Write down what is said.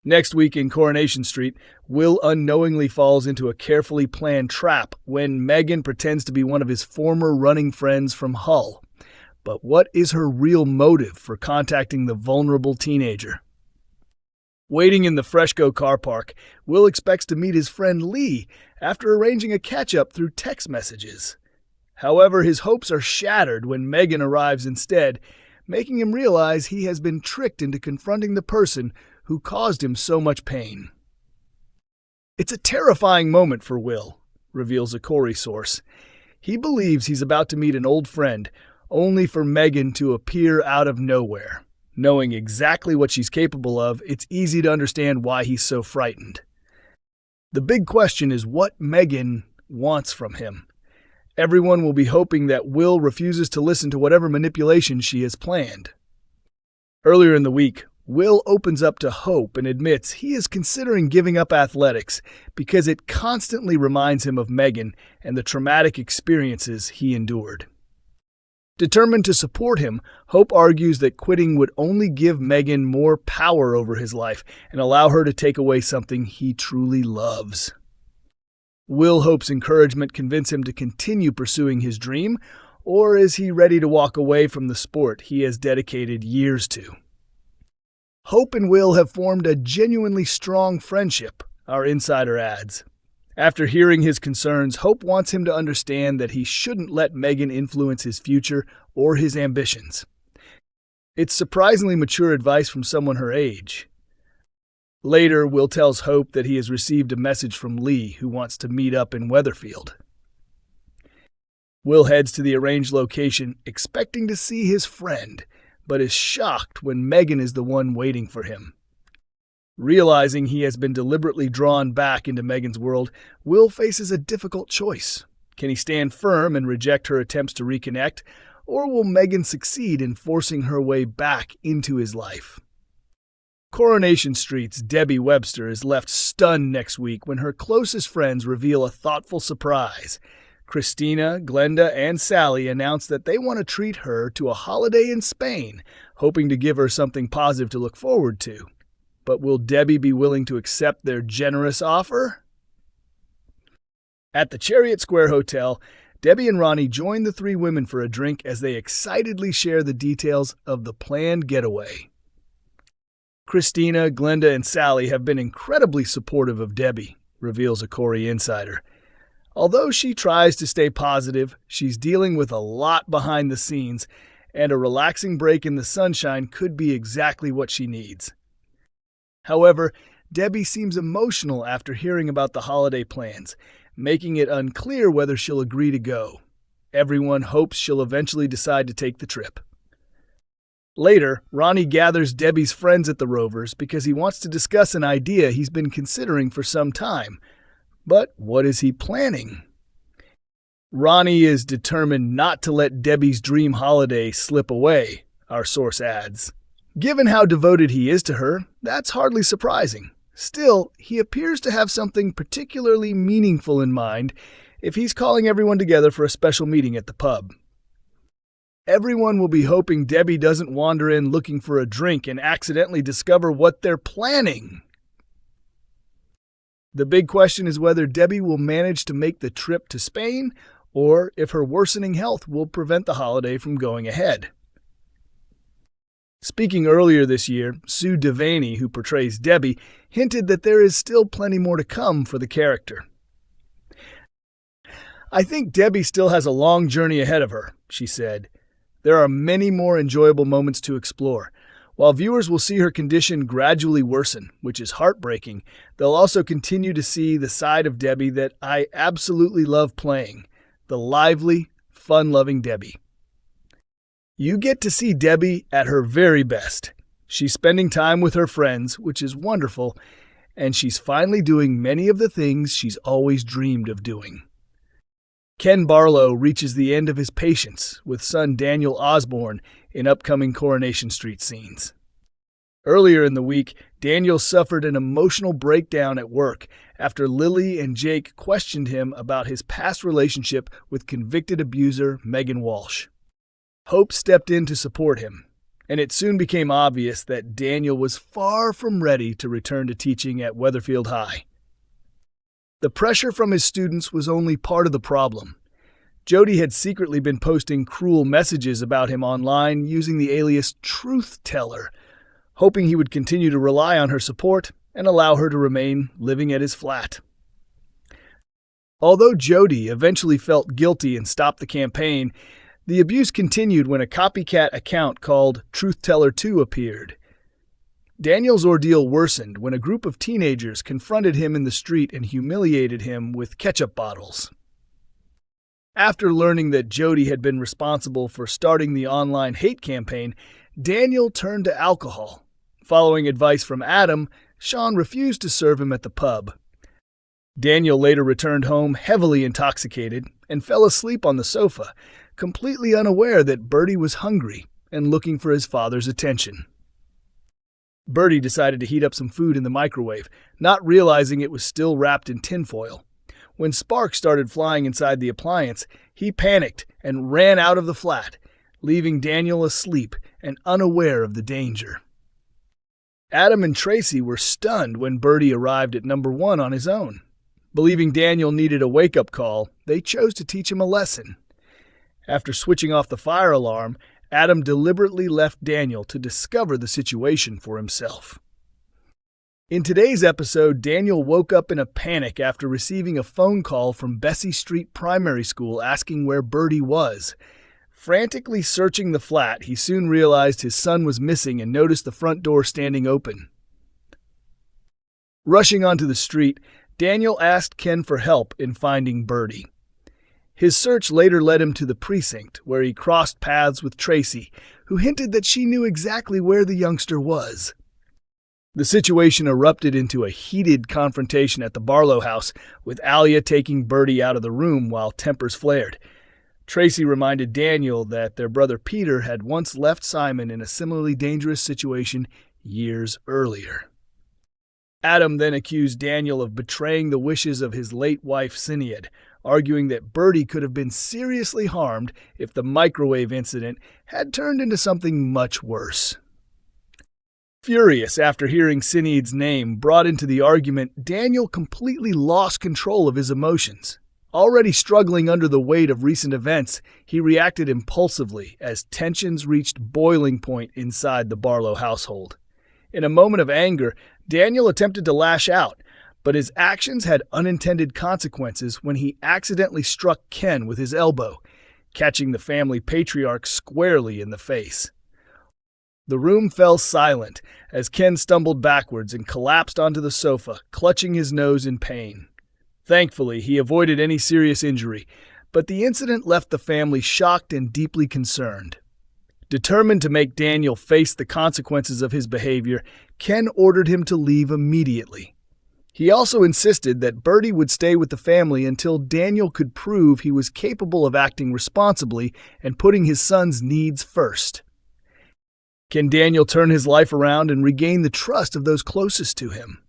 Next week in Coronation Street, Will unknowingly falls into a carefully planned trap when Megan pretends to be one of his former running friends from Hull. But what is her real motive for contacting the vulnerable teenager? Waiting in the Freshco car park, Will expects to meet his friend Lee after arranging a catch-up through text messages. However, his hopes are shattered when Megan arrives instead, making him realize he has been tricked into confronting the person who caused him so much pain. It's a terrifying moment for Will, reveals a Corrie source. He believes he's about to meet an old friend, only for Megan to appear out of nowhere. Knowing exactly what she's capable of, it's easy to understand why he's so frightened. The big question is what Megan wants from him. Everyone will be hoping that Will refuses to listen to whatever manipulation she has planned. Earlier in the week, Will opens up to Hope and admits he is considering giving up athletics because it constantly reminds him of Megan and the traumatic experiences he endured. Determined to support him, Hope argues that quitting would only give Megan more power over his life and allow her to take away something he truly loves. Will Hope's encouragement convince him to continue pursuing his dream, or is he ready to walk away from the sport he has dedicated years to? Hope and Will have formed a genuinely strong friendship, our insider adds. After hearing his concerns, Hope wants him to understand that he shouldn't let Megan influence his future or his ambitions. It's surprisingly mature advice from someone her age. Later, Will tells Hope that he has received a message from Lee, who wants to meet up in Weatherfield. Will heads to the arranged location, expecting to see his friend, but is shocked when Megan is the one waiting for him. Realizing he has been deliberately drawn back into Megan's world, Will faces a difficult choice. Can he stand firm and reject her attempts to reconnect, or will Megan succeed in forcing her way back into his life? Coronation Street's Debbie Webster is left stunned next week when her closest friends reveal a thoughtful surprise. Christina, Glenda, and Sally announce that they want to treat her to a holiday in Spain, hoping to give her something positive to look forward to. But will Debbie be willing to accept their generous offer? At the Chariot Square Hotel, Debbie and Ronnie join the three women for a drink as they excitedly share the details of the planned getaway. Christina, Glenda, and Sally have been incredibly supportive of Debbie, reveals a Corrie insider. Although she tries to stay positive, she's dealing with a lot behind the scenes, and a relaxing break in the sunshine could be exactly what she needs. However, Debbie seems emotional after hearing about the holiday plans, making it unclear whether she'll agree to go. Everyone hopes she'll eventually decide to take the trip. Later, Ronnie gathers Debbie's friends at the Rovers because he wants to discuss an idea he's been considering for some time. But what is he planning? Ronnie is determined not to let Debbie's dream holiday slip away, our source adds. Given how devoted he is to her, that's hardly surprising. Still, he appears to have something particularly meaningful in mind if he's calling everyone together for a special meeting at the pub. Everyone will be hoping Debbie doesn't wander in looking for a drink and accidentally discover what they're planning. The big question is whether Debbie will manage to make the trip to Spain, or if her worsening health will prevent the holiday from going ahead. Speaking earlier this year, Sue Devaney, who portrays Debbie, hinted that there is still plenty more to come for the character. "I think Debbie still has a long journey ahead of her," she said. "There are many more enjoyable moments to explore. While viewers will see her condition gradually worsen, which is heartbreaking, they'll also continue to see the side of Debbie that I absolutely love playing, the lively, fun-loving Debbie." You get to see Debbie at her very best. She's spending time with her friends, which is wonderful, and she's finally doing many of the things she's always dreamed of doing. Ken Barlow reaches the end of his patience with son Daniel Osborne in upcoming Coronation Street scenes. Earlier in the week, Daniel suffered an emotional breakdown at work after Lily and Jake questioned him about his past relationship with convicted abuser Megan Walsh. Hope stepped in to support him, and it soon became obvious that Daniel was far from ready to return to teaching at Weatherfield High. The pressure from his students was only part of the problem. Jody had secretly been posting cruel messages about him online using the alias Truth Teller, hoping he would continue to rely on her support and allow her to remain living at his flat. Although Jody eventually felt guilty and stopped the campaign, the abuse continued when a copycat account called Truth Teller 2 appeared. Daniel's ordeal worsened when a group of teenagers confronted him in the street and humiliated him with ketchup bottles. After learning that Jody had been responsible for starting the online hate campaign, Daniel turned to alcohol. Following advice from Adam, Sean refused to serve him at the pub. Daniel later returned home heavily intoxicated and fell asleep on the sofa, completely unaware that Bertie was hungry and looking for his father's attention. Bertie decided to heat up some food in the microwave, not realizing it was still wrapped in tinfoil. When sparks started flying inside the appliance, he panicked and ran out of the flat, leaving Daniel asleep and unaware of the danger. Adam and Tracy were stunned when Bertie arrived at number 1 on his own. Believing Daniel needed a wake-up call, they chose to teach him a lesson. After switching off the fire alarm, Adam deliberately left Daniel to discover the situation for himself. In today's episode, Daniel woke up in a panic after receiving a phone call from Bessie Street Primary School asking where Bertie was. Frantically searching the flat, he soon realized his son was missing and noticed the front door standing open. Rushing onto the street, Daniel asked Ken for help in finding Bertie. His search later led him to the precinct, where he crossed paths with Tracy, who hinted that she knew exactly where the youngster was. The situation erupted into a heated confrontation at the Barlow house, with Alia taking Bertie out of the room while tempers flared. Tracy reminded Daniel that their brother Peter had once left Simon in a similarly dangerous situation years earlier. Adam then accused Daniel of betraying the wishes of his late wife Sinead, arguing that Bertie could have been seriously harmed if the microwave incident had turned into something much worse. Furious after hearing Sinead's name brought into the argument, Daniel completely lost control of his emotions. Already struggling under the weight of recent events, he reacted impulsively as tensions reached boiling point inside the Barlow household. In a moment of anger, Daniel attempted to lash out, but his actions had unintended consequences when he accidentally struck Ken with his elbow, catching the family patriarch squarely in the face. The room fell silent as Ken stumbled backwards and collapsed onto the sofa, clutching his nose in pain. Thankfully, he avoided any serious injury, but the incident left the family shocked and deeply concerned. Determined to make Daniel face the consequences of his behavior, Ken ordered him to leave immediately. He also insisted that Bertie would stay with the family until Daniel could prove he was capable of acting responsibly and putting his son's needs first. Can Daniel turn his life around and regain the trust of those closest to him?